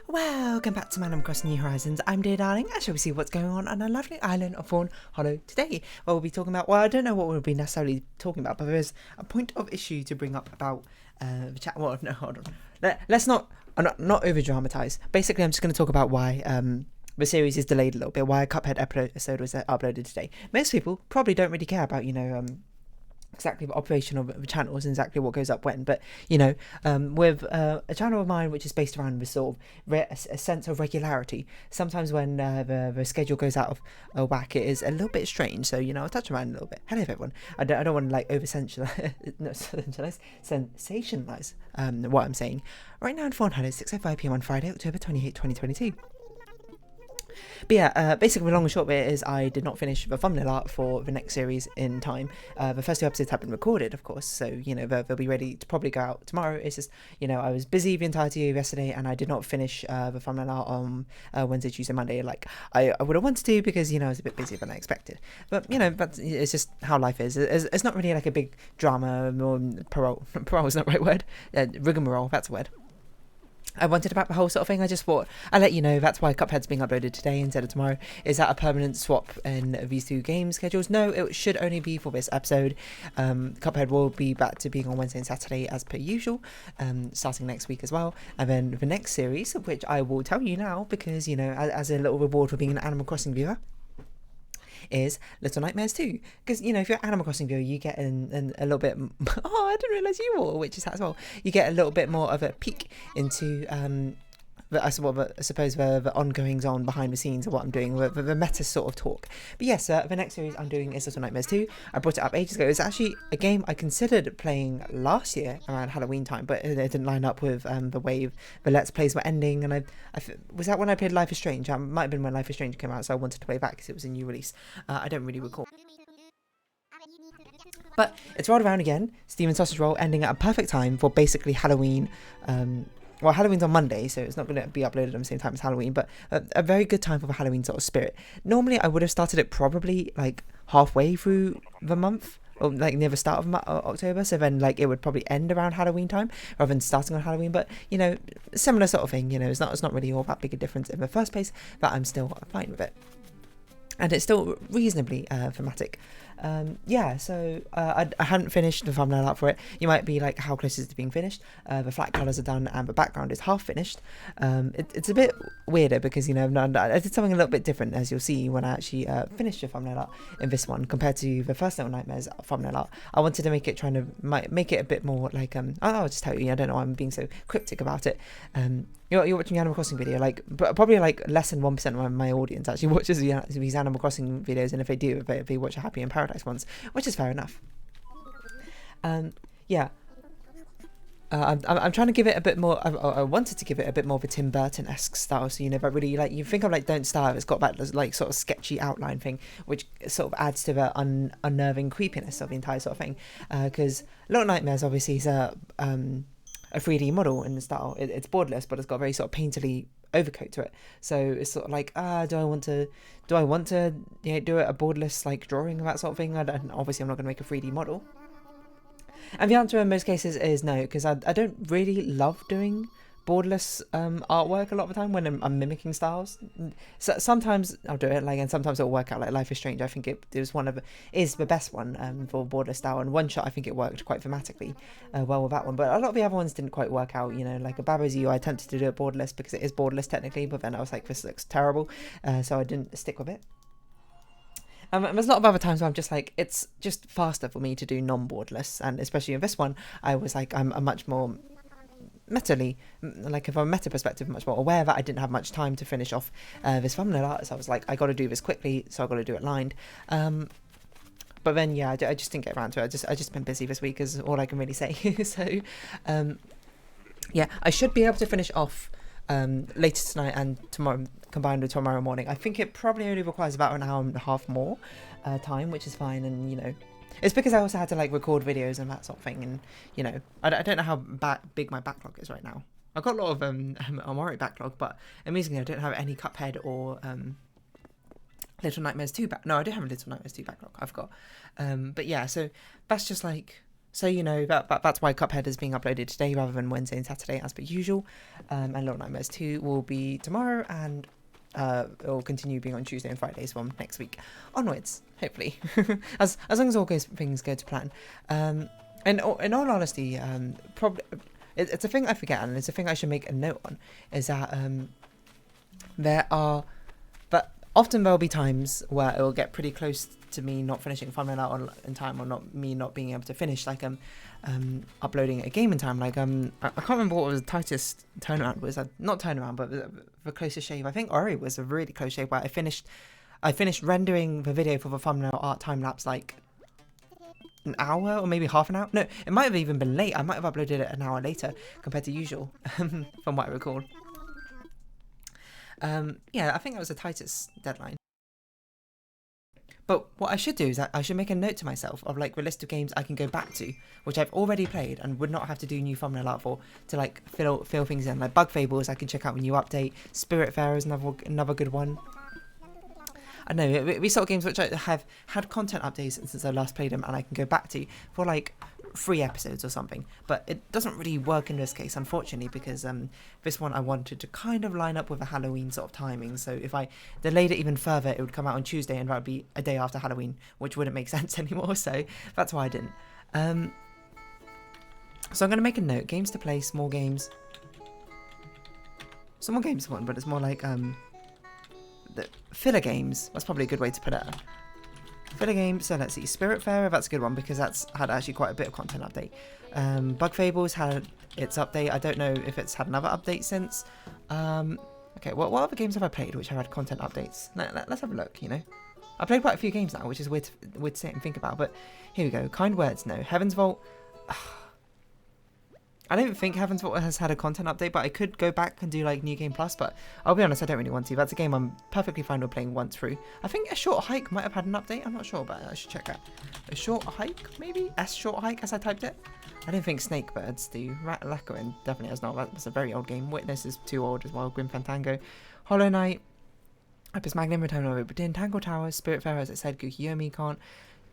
Welcome back to Animal Crossing New Horizons. I'm Dear Darling, and shall we see what's going on a lovely island of Fawnhollow today? Well, we'll be talking about, I don't know what we'll be necessarily talking about, but there's a point of issue to bring up about the chat. Well, no, hold on. Let's not over dramatise. Basically, I'm just going to talk about why the series is delayed a little bit, why a Cuphead episode was uploaded today. Most people probably don't really care about, exactly the operation of the channels and exactly what goes up when, but with a channel of mine which is based around this sort of a sense of regularity, sometimes when the schedule goes out of whack, it is a little bit strange. So I'll touch around a little bit. Hello everyone. I don't want to like over sensationalize what I'm saying. Right now in Fawnhallow, 6:05 PM on Friday, October 28, 2022. But yeah, basically the long and short bit is I did not finish the thumbnail art for the next series in time. The first 2 episodes have been recorded, of course, so they'll be ready to probably go out tomorrow. It's just I was busy the entirety of yesterday and I did not finish the thumbnail art on Wednesday, Tuesday, Monday like I would have wanted to, because I was a bit busier than I expected. But it's just how life is. It's not really like a big drama or parole is not the right word. Rigmarole, that's a word. I wanted about the whole sort of thing. I just thought I'd let you know that's why Cuphead's being uploaded today instead of tomorrow. Is that a permanent swap in these two game schedules? No, it should only be for this episode. Cuphead will be back to being on Wednesday and Saturday as per usual, starting next week as well. And then the next series, which I will tell you now because, as a little reward for being an Animal Crossing viewer, is Little Nightmares 2, because if you're an Animal Crossing viewer, you get in a little bit I didn't realise you were, which is that as well, you get a little bit more of a peek into I suppose the ongoings on behind the scenes of what I'm doing, the meta sort of talk. But yes, the next series I'm doing is Little Nightmares 2. I brought it up ages ago. It's actually a game I considered playing last year around Halloween time, but it didn't line up with the way the Let's Plays were ending. And was that when I played Life is Strange? It might have been when Life is Strange came out, so I wanted to play back because it was a new release. I don't really recall. But it's rolled around again. Steven Sausage Roll ending at a perfect time for basically Halloween. Well, Halloween's on Monday, so it's not going to be uploaded at the same time as Halloween, but a very good time for the Halloween sort of spirit. Normally, I would have started it probably like halfway through the month, or like near the start of October, so then like it would probably end around Halloween time rather than starting on Halloween. But similar sort of thing. It's not really all that big a difference in the first place, but I'm still fine with it, and it's still reasonably thematic. So I hadn't finished the thumbnail art for it. You might be like, how close is it to being finished? The flat colours are done and the background is half finished. It's a bit weirder because I did something a little bit different, as you'll see when I actually finished the thumbnail art in this one compared to the first Little Nightmares thumbnail art. I wanted to make it make it a bit more like I'll just tell you, I don't know why I'm being so cryptic about it. You're watching an Animal Crossing video, probably less than 1% of my audience actually watches these Animal Crossing videos, and if they do, they watch a Happy in Paradise ones, which is fair enough. I'm trying to give it a bit more. I wanted to give it a bit more of a Tim Burton-esque style, so but really you think of Don't Starve. It's got that sort of sketchy outline thing, which sort of adds to the unnerving creepiness of the entire sort of thing. Because Little Nightmares obviously is a 3D model in the style. It's borderless, but it's got a very sort of painterly overcoat to it. So it's sort of do I want to do it a borderless drawing of that sort of thing? Obviously I'm not going to make a 3D model. And the answer in most cases is no, because I don't really love doing borderless artwork a lot of the time when I'm mimicking styles. So sometimes I'll do it and sometimes it'll work out. Like Life is Strange, I think it was is the best one for borderless style, and One Shot I think it worked quite thematically well with that one, but a lot of the other ones didn't quite work out. Like a Babo's You, I attempted to do it borderless because it is borderless technically, but then I was like, this looks terrible, so I didn't stick with it. There's a lot of other times where I'm just like, it's just faster for me to do non-borderless, and especially in this one I was like, I'm a much more metally, from a meta perspective, much more aware that I didn't have much time to finish off this thumbnail art, so I was like, I got to do this quickly, so I got to do it lined. But then I just didn't get around to it. I just been busy this week is all I can really say. So I should be able to finish off later tonight and tomorrow, combined with tomorrow morning. I think it probably only requires about an hour and a half more time, which is fine. And it's because I also had to record videos and that sort of thing, and I don't know how big my backlog is right now. I've got a lot of Amori backlog, but amazingly I don't have any Cuphead or Little Nightmares 2 no, I do have a Little Nightmares 2 backlog. I've got but yeah, so that's just So, you know, that's why Cuphead is being uploaded today rather than Wednesday and Saturday as per usual. And Little Nightmares 2 will be tomorrow, and it will continue being on Tuesday and Fridays from next week onwards, hopefully. as long as all things go to plan. And in all honesty, probably it's a thing I forget, and it's a thing I should make a note on, is that often there'll be times where it will get pretty close to me not finishing Fawnhallow in time, or not being able to finish, like uploading a game in time. Like I can't remember what was the tightest turnaround was. Not turnaround, but the closest shave. I think Ori was a really close shave where I finished rendering the video for the thumbnail art time lapse like an hour or maybe half an hour. No, it might have even been late. I might have uploaded it an hour later compared to usual, from what I recall. Yeah, I think that was the tightest deadline. But what I should do is I should make a note to myself of like the list of games I can go back to, which I've already played and would not have to do new thumbnail art for, to like fill things in. Like Bug Fables, I can check out when you update. Spiritfarer is another good one. I don't know, these sort of games which I have had content updates since I last played them, and I can go back to for like 3 episodes or something. But it doesn't really work in this case, unfortunately, because this one I wanted to kind of line up with a Halloween sort of timing. So if I delayed it even further, it would come out on Tuesday, and that would be a day after Halloween, which wouldn't make sense anymore. So that's why I didn't. So I'm going to make a note: games to play, small games. Small games one, but it's more like the filler games. That's probably a good way to put it. Filler games, so let's see, Spiritfarer, that's a good one because that's had actually quite a bit of content update. Bug Fables had its update. I don't know if it's had another update since. Okay, what other games have I played which have had content updates? Let's have a look, you know. I played quite a few games now, which is weird to sit and think about, but here we go. Kind Words, no. Heaven's Vault, I don't think Heaven's Vault has had a content update, but I could go back and do like New Game Plus, but I'll be honest, I don't really want to. That's a game I'm perfectly fine with playing once through. I think A Short Hike might have had an update, I'm not sure, but I should check that. A Short Hike, maybe? Short Hike as I typed it? I don't think Snakebirds do. Lacquerin definitely has not. That's a very old game. Witness is too old as well. Grim Fantango. Hollow Knight. Opus Magnum, Return of Oberdin. Tangle Towers. Spiritfarer, as I said. Gukiyomi can't.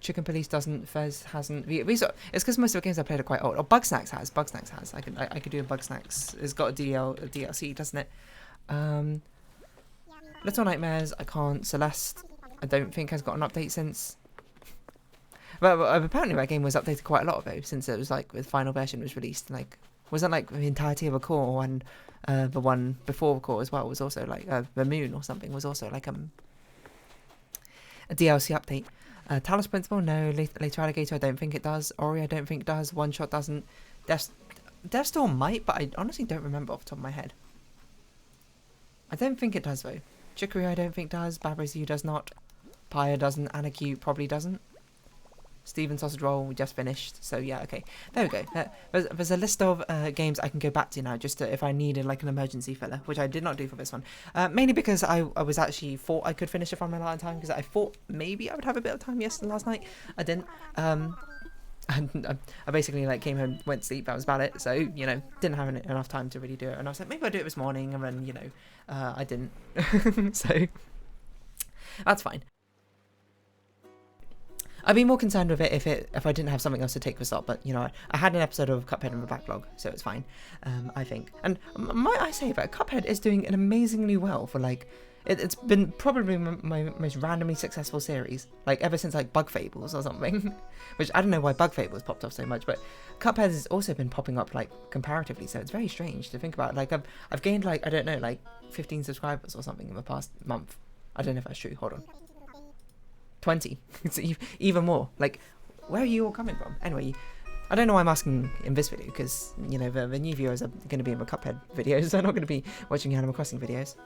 Chicken Police doesn't. Fez hasn't. It's because most of the games I played are quite old. Or Bugsnax has. Bugsnax has. I could do a Bugsnax. It's got a DLC, doesn't it? Little Nightmares, I can't. Celeste, I don't think has got an update since. But apparently that game was updated quite a lot though, since it was like the final version was released. Like, wasn't like the entirety of a core, and the one before the core as well was also like the Moon or something was also like a DLC update. Talos Principle, no. Later Alligator, I don't think it does. Ori, I don't think does. One Shot doesn't. Death Storm might, but I honestly don't remember off the top of my head. I don't think it does though. Chicory, I don't think does. Babba's You does not. Pyre doesn't. Anarchy probably doesn't. Steven Sausage Roll, we just finished. So yeah, okay. There we go. There's a list of games I can go back to now, just to, if I needed like an emergency filler, which I did not do for this one. Mainly because I was actually thought I could finish it from my last time, because I thought maybe I would have a bit of time last night. I didn't. I basically like came home, went to sleep, that was about it. So, you know, didn't have enough time to really do it. And I was like, maybe I'll do it this morning, and then, you know, I didn't. So, that's fine. I'd be more concerned with it if I didn't have something else to take this up, but you know, I had an episode of Cuphead in the backlog, so it's fine, I think. And might I say that Cuphead is doing an amazingly well for like, it's been probably my most randomly successful series, like ever since like Bug Fables or something, which I don't know why Bug Fables popped off so much, but Cuphead has also been popping up like comparatively, so it's very strange to think about. Like I've gained like, I don't know, like 15 subscribers or something in the past month. I don't know if that's true, hold on. 20. It's even more. Like, where are you all coming from? Anyway, I don't know why I'm asking in this video, because, you know, the new viewers are going to be in the Cuphead videos. They're not going to be watching Animal Crossing videos.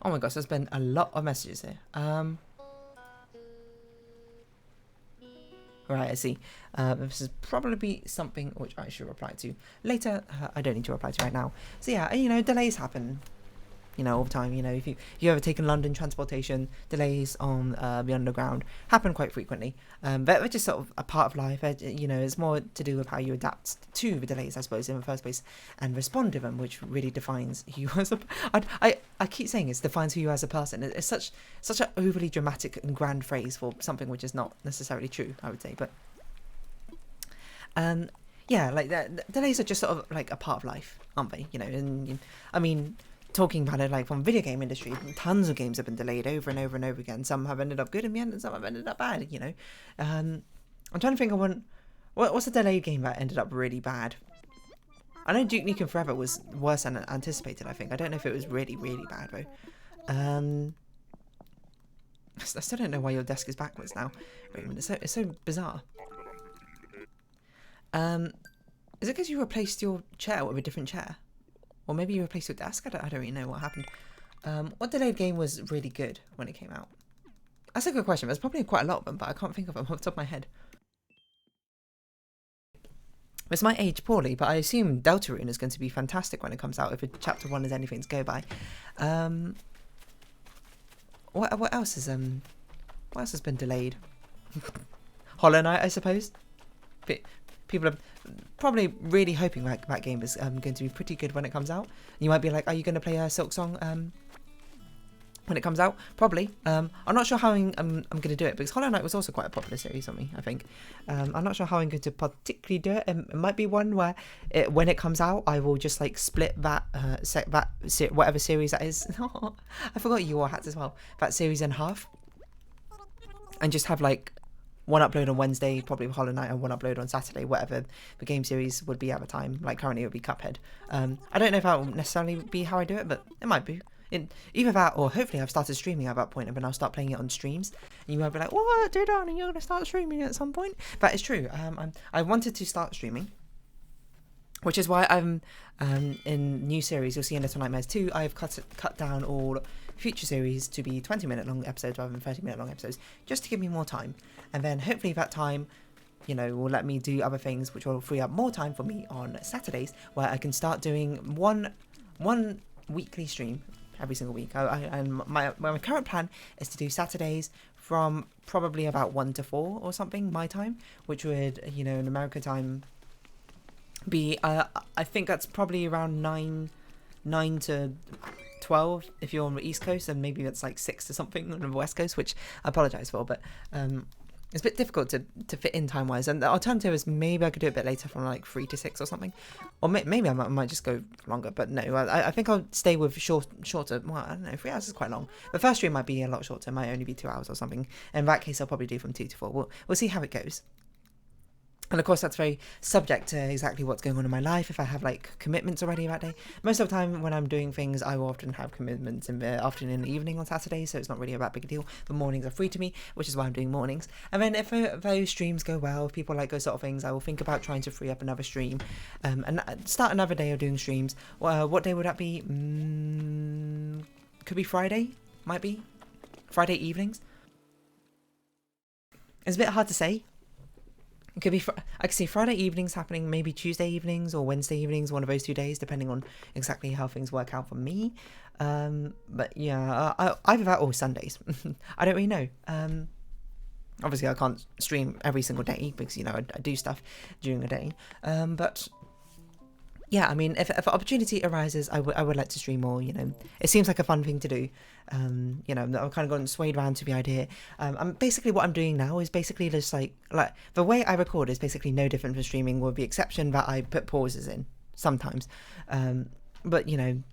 Oh my gosh, there's been a lot of messages here. Right, I see. This is probably something which I should reply to later. I don't need to reply to right now. So yeah, you know, delays happen. You know, all the time. You know, if you ever taken London transportation, delays on the underground happen quite frequently. They're just sort of a part of life. You know, it's more to do with how you adapt to the delays, I suppose, in the first place, and respond to them, which really defines you as a. I keep saying it defines who you are as a person. It's such an overly dramatic and grand phrase for something which is not necessarily true, I would say, but. Yeah, like the delays are just sort of like a part of life, aren't they? You know, and I mean, talking about it like from video game industry, tons of games have been delayed over and over and over again. Some have ended up good in the end, and some have ended up bad. You know, I'm trying to think of one. What's a delayed game that ended up really bad? I know Duke Nukem Forever was worse than anticipated. I think I don't know if it was really bad though. I still don't know why your desk is backwards now. Wait a minute, it's so bizarre. Is it because you replaced your chair with a different chair? Or maybe you replaced your desk? I don't really know what happened. What delayed game was really good when it came out? That's a good question. There's probably quite a lot of them, but I can't think of them off the top of my head. This might age poorly, but I assume Deltarune is going to be fantastic when it comes out, if Chapter 1 is anything to go by. What else has been delayed? Hollow Knight, I suppose. People are probably really hoping that game is going to be pretty good when it comes out. You might be like, are you going to play a Silk Song when it comes out? Probably. I'm not sure how I'm going to do it, because Hollow Knight was also quite a popular series on me, I think. I'm not sure how I'm going to particularly do it. It might be one where when it comes out, I will just like split that whatever series that is. I forgot you all hats as well. That series in half, and just have like one upload on Wednesday, probably Hollow Knight, and one upload on Saturday, whatever the game series would be at the time. Like currently it would be Cuphead. I don't know if that will necessarily be how I do it, but it might be. Either that, or hopefully I've started streaming at that point, and then I'll start playing it on streams. And you might be like, what, dude, darling, you're going to start streaming at some point? That is true. I wanted to start streaming, which is why I'm in new series. You'll see in Little Nightmares 2, I've cut down all future series to be 20-minute long episodes rather than 30-minute long episodes, just to give me more time. And then hopefully that time, you know, will let me do other things, which will free up more time for me on Saturdays, where I can start doing one weekly stream every single week. And my current plan is to do Saturdays from probably about 1 to 4 or something, my time, which would, you know, in America time be, I think that's probably around 9 to 12 if you're on the East Coast, and maybe that's like 6 to something on the West Coast, which I apologise for, but it's a bit difficult to fit in time-wise. And the alternative is maybe I could do it a bit later, from like 3 to 6 or something, or maybe I might just go longer, but no, I think I'll stay with shorter. Well, I don't know, 3 hours is quite long. The first stream might be a lot shorter, it might only be 2 hours or something. In that case, I'll probably do from 2 to 4. We'll see how it goes. And of course, that's very subject to exactly what's going on in my life. If I have like commitments already that day, most of the time when I'm doing things, I will often have commitments in the afternoon and evening on Saturday, so it's not really that big a deal. The mornings are free to me, which is why I'm doing mornings. And then if those streams go well, if people like those sort of things, I will think about trying to free up another stream and start another day of doing streams. What day would that be? Could be Friday, might be Friday evenings. It's a bit hard to say. It could be, I could see Friday evenings happening, maybe Tuesday evenings or Wednesday evenings, one of those 2 days, depending on exactly how things work out for me. But yeah, either that or Sundays. I don't really know. Obviously, I can't stream every single day because, you know, I do stuff during the day. But yeah, I mean, if an opportunity arises, I would like to stream more, you know. It seems like a fun thing to do. You know, I've kind of gotten swayed around to the idea. Basically what I'm doing now is basically just like the way I record is basically no different from streaming, with the exception that I put pauses in sometimes. But, you know,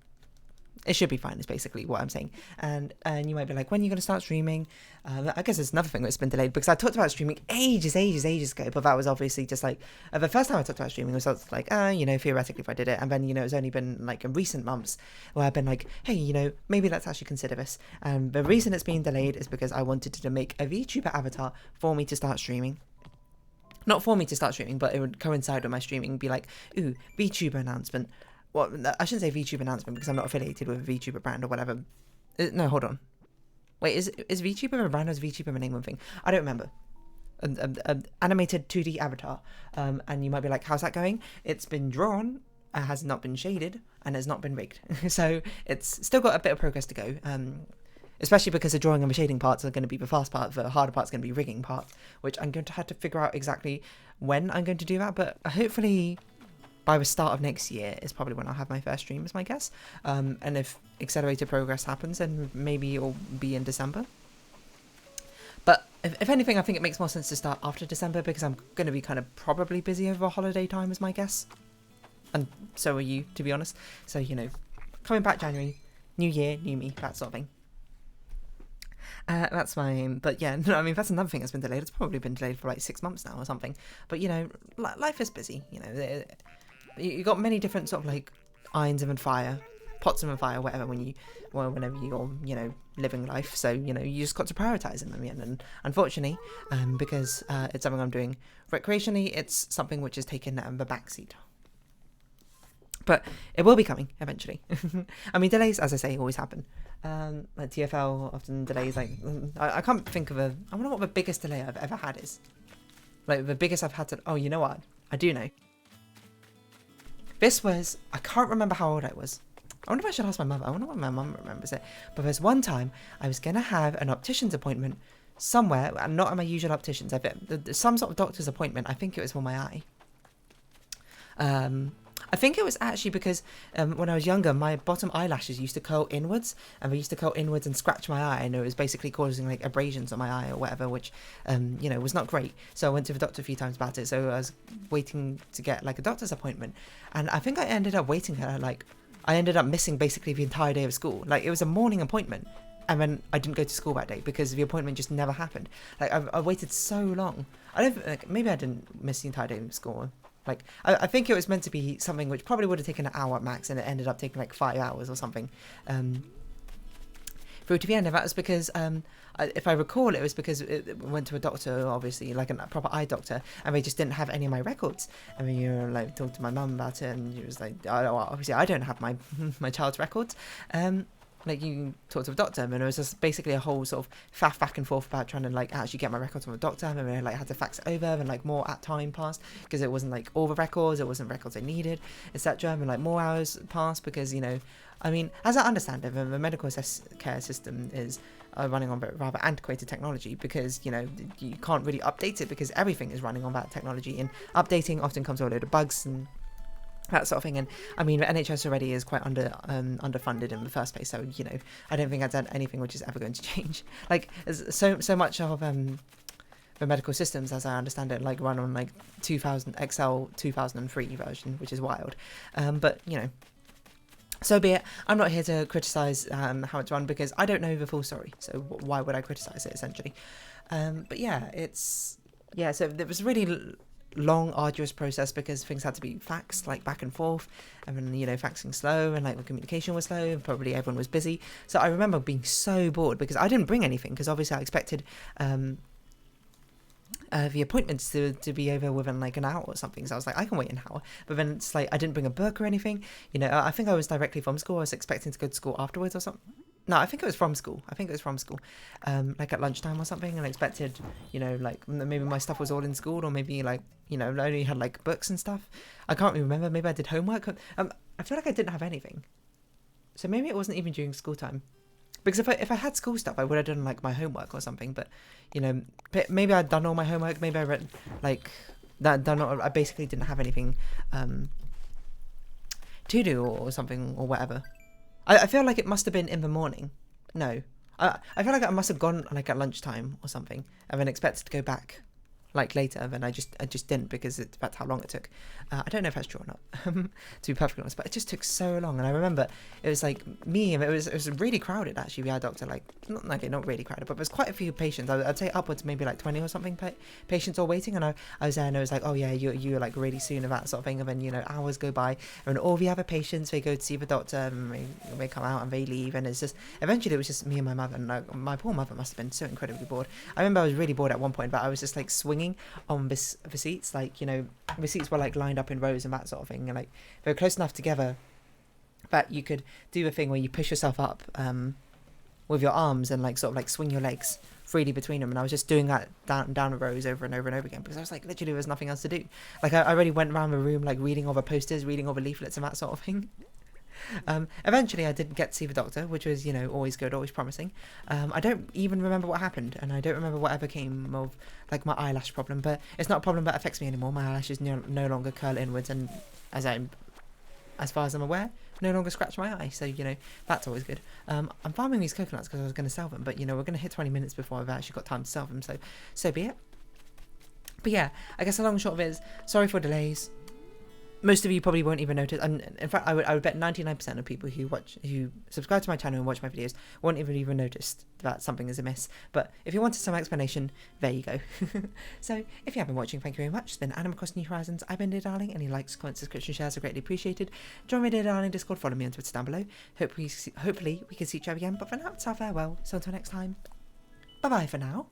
it should be fine, is basically what I'm saying. And you might be like, when are you going to start streaming? I guess it's another thing that's been delayed, because I talked about streaming ages ago, but that was obviously just like, the first time I talked about streaming was like, you know, theoretically if I did it, and then, you know, it's only been like in recent months where I've been like, hey, you know, maybe let's actually consider this. And the reason it's being delayed is because I wanted to make a VTuber avatar for me to start streaming. Not for me to start streaming, but it would coincide with my streaming, be like, ooh, VTuber announcement. Well, I shouldn't say VTuber announcement because I'm not affiliated with a VTuber brand or whatever. No, hold on. Wait, is VTuber a brand or is VTuber a name one thing? I don't remember. An animated 2D avatar. And you might be like, how's that going? It's been drawn, has not been shaded, and has not been rigged. So it's still got a bit of progress to go. Especially because the drawing and the shading parts are going to be the fast part. The harder part's going to be rigging part, which I'm going to have to figure out exactly when I'm going to do that. But hopefully by the start of next year is probably when I'll have my first stream, is my guess. And if accelerated progress happens, then maybe it'll be in December. But if anything, I think it makes more sense to start after December because I'm going to be kind of probably busy over holiday time is my guess. And so are you, to be honest. So, you know, coming back January, new year, new me, that sort of thing. That's fine. But yeah, no, I mean, that's another thing that's been delayed. It's probably been delayed for like 6 months now or something. But, you know, life is busy. You know, you got many different sort of like irons in the fire, pots in the fire, whatever, whenever you're, you know, living life. So, you know, you just got to prioritise them in the end. And unfortunately, because it's something I'm doing recreationally, it's something which is taken the backseat. But it will be coming eventually. I mean, delays, as I say, always happen. Like TFL often delays. Like I can't think of I wonder what the biggest delay I've ever had is. Like the biggest I've had to. Oh, you know what? I do know. This was. I can't remember how old I was. I wonder if I should ask my mother. I wonder what my mum remembers it. But there's one time I was gonna have an optician's appointment somewhere, and not at my usual optician's. Some sort of doctor's appointment. I think it was for my eye. I think it was actually because when I was younger, my bottom eyelashes used to curl inwards, and they used to curl inwards and scratch my eye, and it was basically causing like abrasions on my eye or whatever, which, you know, was not great. So I went to the doctor a few times about it. So I was waiting to get like a doctor's appointment, and I think I ended up waiting her I ended up missing basically the entire day of school. Like it was a morning appointment, and then I didn't go to school that day because the appointment just never happened. Like I waited so long. I don't like, maybe I didn't miss the entire day of school. Like, I think it was meant to be something which probably would have taken an hour at max, and it ended up taking like 5 hours or something. Through to the end, and that was because, if I recall, it was because it went to a doctor, obviously, like a proper eye doctor, and they just didn't have any of my records. I mean, you know, like, talked to my mum about it, and she was like, obviously, I don't have my child's records. Like, you talk to a doctor, and it was just basically a whole sort of faff back and forth about trying to like actually get my records from a doctor, and I like had to fax it over, and like more at time passed because it wasn't like all the records, it wasn't records I needed, etc. And like more hours passed because, you know, I mean, as I understand it, the medical care system is running on rather antiquated technology because, you know, you can't really update it because everything is running on that technology, and updating often comes with a load of bugs and that sort of thing. And I mean, the NHS already is quite underfunded in the first place, so, you know, I don't think that's anything which is ever going to change. Like, so much of the medical systems, as I understand it, like run on like 2000 Excel 2003 version, which is wild. But, you know, so be it. I'm not here to criticise how it's run because I don't know the full story, so why would I criticise it, essentially? But yeah, so it was really long, arduous process because things had to be faxed like back and forth, and then, you know, faxing slow, and like the communication was slow, and probably everyone was busy. So I remember being so bored because I didn't bring anything because obviously I expected the appointments to be over within like an hour or something, so I was like, I can wait an hour. But then it's like I didn't bring a book or anything, you know. I think I was directly from school. I was expecting to go to school afterwards or something. No, I think it was from school. Like at lunchtime or something, and I expected, you know, like maybe my stuff was all in school, or maybe like, you know, I only had like books and stuff. I can't really remember. Maybe I did homework. I feel like I didn't have anything. So maybe it wasn't even during school time. Because if I had school stuff, I would have done like my homework or something. But, you know, maybe I'd done all my homework. Maybe I read like that. I basically didn't have anything to do or something or whatever. I feel like it must have been in the morning. No, I feel like I must have gone like at lunchtime or something, and then expected to go back like later, and then I just didn't because that's how long it took. I don't know if that's true or not, to be perfectly honest, but it just took so long. And I remember it was like me, and it was really crowded actually. We had a doctor, like not really crowded, but there's quite a few patients. I'd say upwards maybe like 20 or something patients all waiting, and I was there, and it was like, oh yeah, you're like really soon, and that sort of thing. And then, you know, hours go by, and all the other patients, they go to see the doctor, and they come out and they leave, and it's just eventually it was just me and my mother, and like, my poor mother must have been so incredibly bored. I remember I was really bored at one point, but I was just like swinging on the seats, like, you know, the seats were like lined up in rows and that sort of thing, and like they were close enough together that you could do the thing where you push yourself up with your arms and like sort of like swing your legs freely between them. And I was just doing that down the rows over and over and over again because I was like, literally there was nothing else to do. Like I already went around the room like reading all the posters, reading all the leaflets and that sort of thing. Eventually I did get to see the doctor, which was, you know, always good, always promising. I don't even remember what happened, and I don't remember whatever came of like my eyelash problem, but it's not a problem that affects me anymore. My eyelashes no longer curl inwards, and as far as I'm aware, no longer scratch my eye. So, you know, that's always good. I'm farming these coconuts because I was going to sell them, but, you know, we're going to hit 20 minutes before I've actually got time to sell them. So be it. But yeah, I guess the long and short of it is, sorry for delays. Most of you probably won't even notice, and in fact, I would bet 99% of people who subscribe to my channel and watch my videos won't even notice that something is amiss. But if you wanted some explanation, there you go. So if you have been watching, thank you very much. It's been Adam across New Horizons. I've been Dear Darling. Any likes, comments, subscription, shares are greatly appreciated. Join my Dear Darling Discord. Follow me on Twitter down below. Hopefully we can see each other again. But for now, it's our farewell. So until next time, bye bye for now.